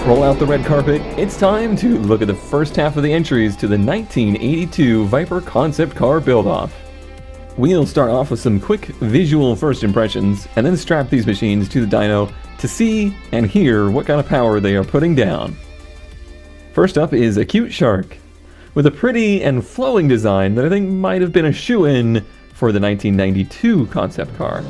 Roll out the red carpet, it's time to look at the first half of the entries to the 1982 Viper concept car build-off. We'll start off with some quick visual first impressions, and then strap these machines to the dyno to see and hear what kind of power they are putting down. First up is a cute shark, with a pretty and flowing design that I think might have been a shoo-in for the 1992 concept car.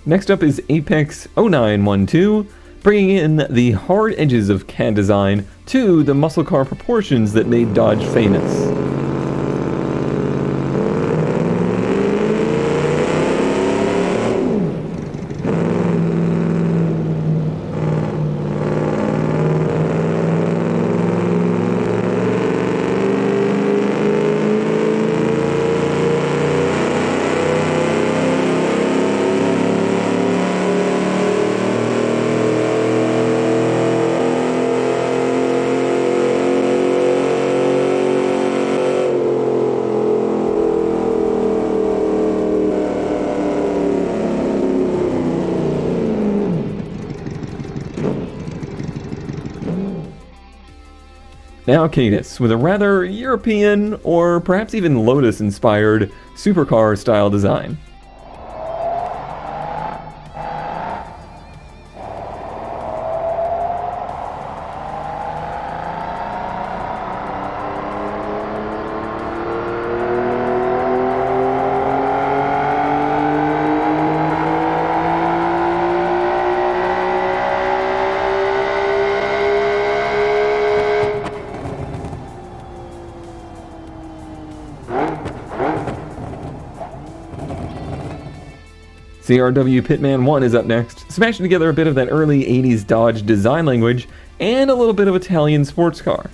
Next up is Apex 0912, bringing in the hard edges of CAD design to the muscle car proportions that made Dodge famous. Now Cadus, with a rather European, or perhaps even Lotus-inspired, supercar-style design. CRW Pitman 1 is up next, smashing together a bit of that early 80s Dodge design language and a little bit of Italian sports car.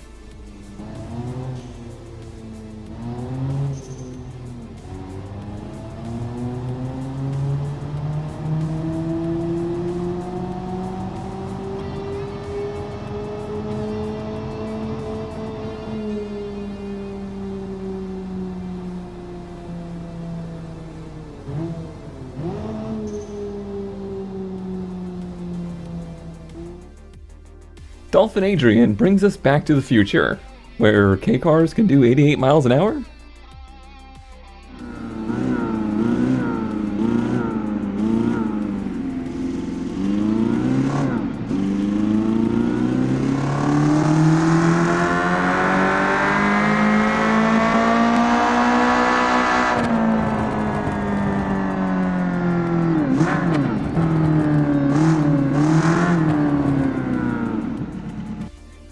Dolphin Adrian brings us back to the future, where K-cars can do 88 miles an hour?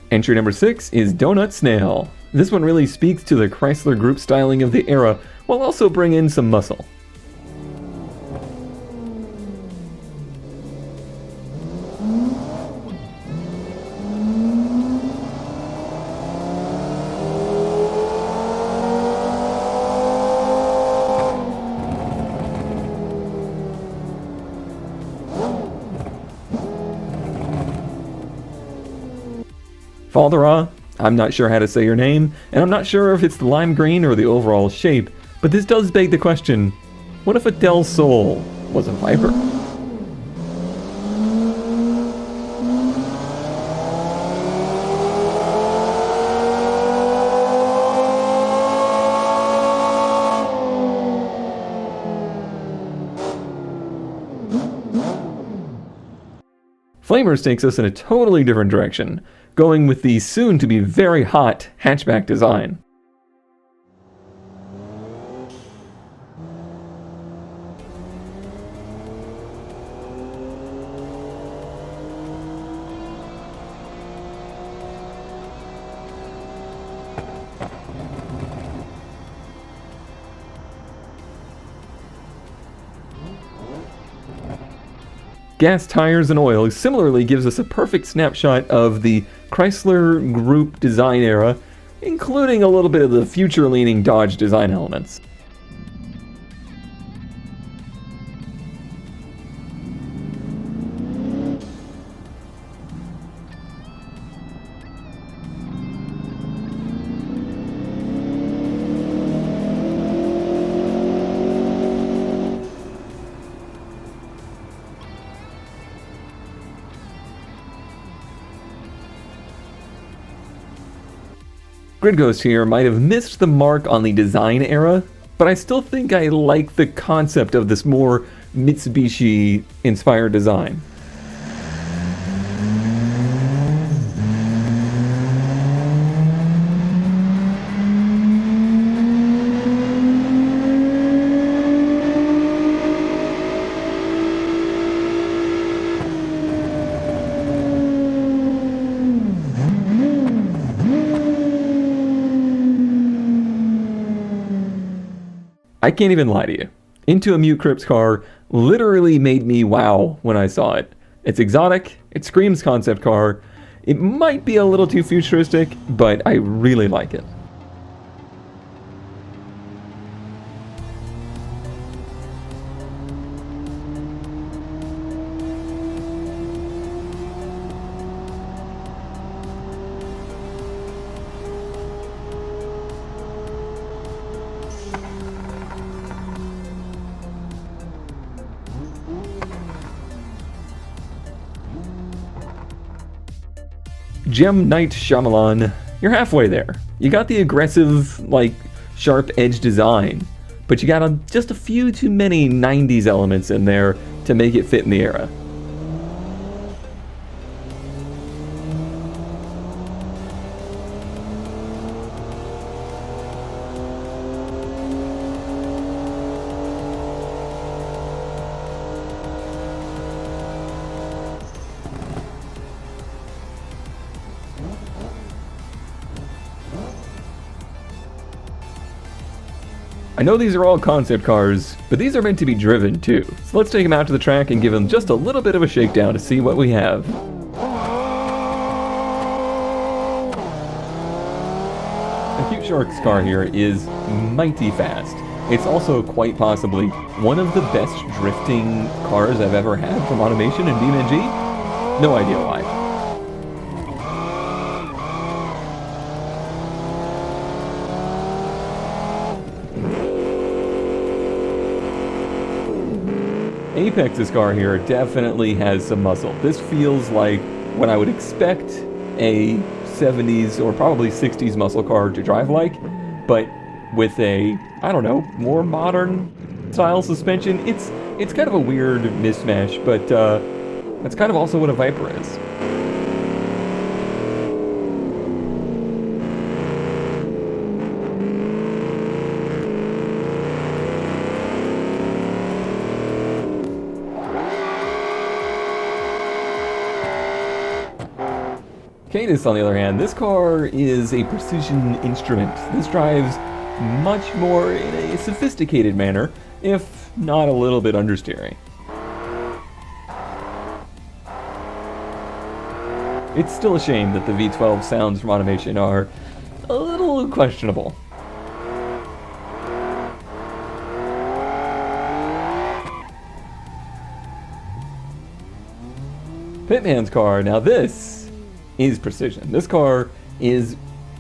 Entry number 6 is Donut Snail. This one really speaks to the Chrysler Group styling of the era, while also bringing in some muscle. Faldera, I'm not sure how to say your name, and I'm not sure if it's the lime green or the overall shape, but this does beg the question, what if a Del Sol was a Viper? Flamers takes us in a totally different direction, going with the soon-to-be very hot hatchback design. gas, tires, and oil similarly gives us a perfect snapshot of the Chrysler Group design era, including a little bit of the future-leaning Dodge design elements. Grid Ghost here might have missed the mark on the design era, but I still think I like the concept of this more Mitsubishi-inspired design. I can't even lie to you. Into a Mute Crypt's car literally made me wow when I saw it. It's exotic, it screams concept car, it might be a little too futuristic, but I really like it. Gem Knight Shyamalan, you're halfway there. You got the aggressive, sharp edge design, but you got just a few too many 90s elements in there to make it fit in the era. I know these are all concept cars, but these are meant to be driven too. So let's take them out to the track and give them just a little bit of a shakedown to see what we have. The Cute Shark's car here is mighty fast. It's also quite possibly one of the best drifting cars I've ever had from Automation and BeamNG. No idea why. Apex's car here definitely has some muscle. This feels like what I would expect a 70s or probably 60s muscle car to drive like, but with a, I don't know, more modern style suspension. It's kind of a weird mismatch, but that's kind of also what a Viper is. Cadus, on the other hand, this car is a precision instrument. This drives much more in a sophisticated manner, if not a little bit understeering. It's still a shame that the V12 sounds from Automation are a little questionable. Pitman's car, now this is precision. This car is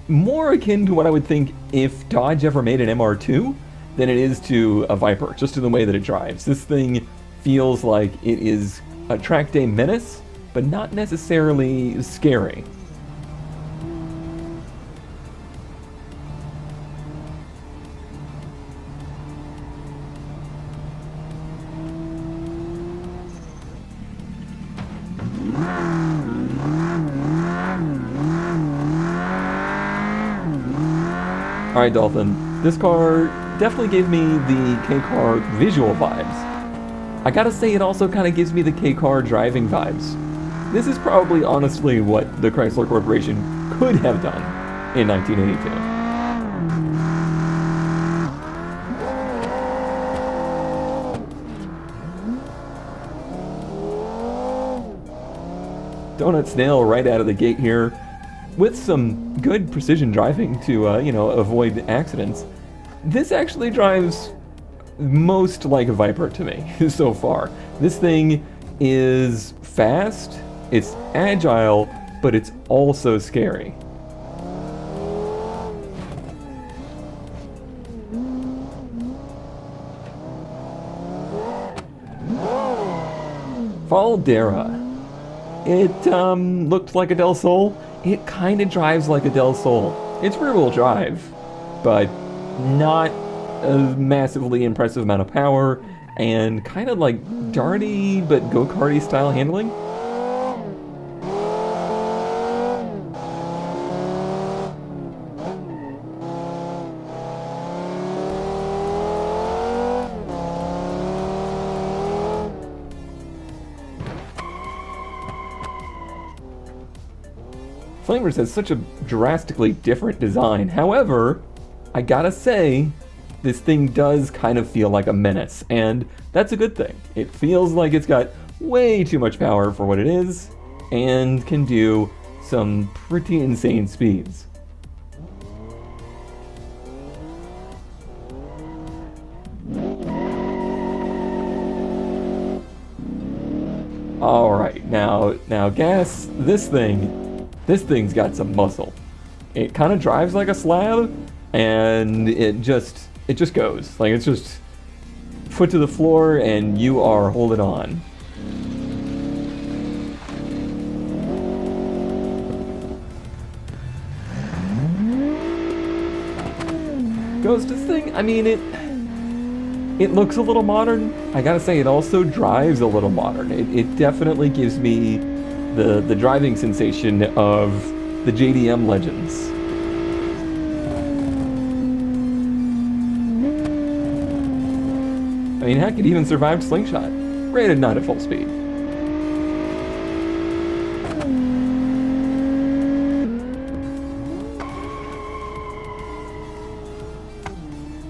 more akin to what I would think if Dodge ever made an MR2 than it is to a Viper, just in the way that it drives. This thing feels like it is a track day menace, but not necessarily scary. Alright, Dolphin, this car definitely gave me the K-Car visual vibes. I gotta say, it also kind of gives me the K-Car driving vibes. This is probably honestly what the Chrysler Corporation could have done in 1982. Donut Snail right out of the gate here with some good precision driving to, you know, avoid accidents. This actually drives most like a Viper to me so far. This thing is fast, it's agile, but it's also scary. Faldera. It looked like a Del Sol. It kind of drives like a Del Sol. It's rear-wheel drive, but not a massively impressive amount of power, and kind of like darty but go-karty style handling. Flamers has such a drastically different design. However, I gotta say, this thing does kind of feel like a menace, and that's a good thing. It feels like it's got way too much power for what it is, and can do some pretty insane speeds. Alright, now gas, this thing's got some muscle. It kind of drives like a slab, and it just goes. Like, it's just foot to the floor and you are holding on. Ghost, this thing, I mean, it looks a little modern. I gotta say, it also drives a little modern. It definitely gives me the driving sensation of the JDM Legends. I mean, heck, it even survived Slingshot. Granted, not at full speed.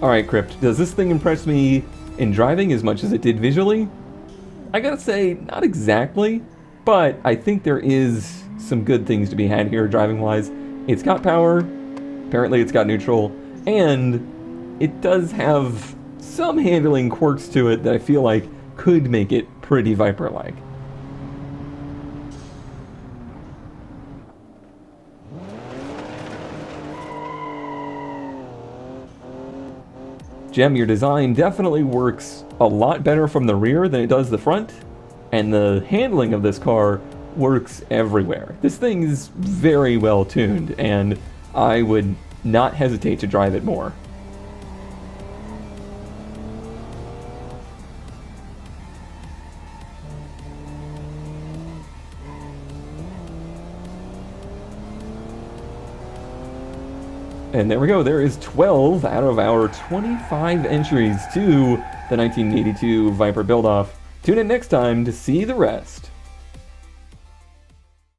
Alright, Crypt, does this thing impress me in driving as much as it did visually? I gotta say, not exactly, but I think there is some good things to be had here driving-wise. It's got power, apparently it's got neutral, and it does have some handling quirks to it that I feel like could make it pretty Viper-like. Gem, your design definitely works a lot better from the rear than it does the front, and the handling of this car works everywhere. This thing is very well tuned, and I would not hesitate to drive it more. And there we go, there is 12 out of our 25 entries to the 1982 Viper Buildoff. Tune in next time to see the rest.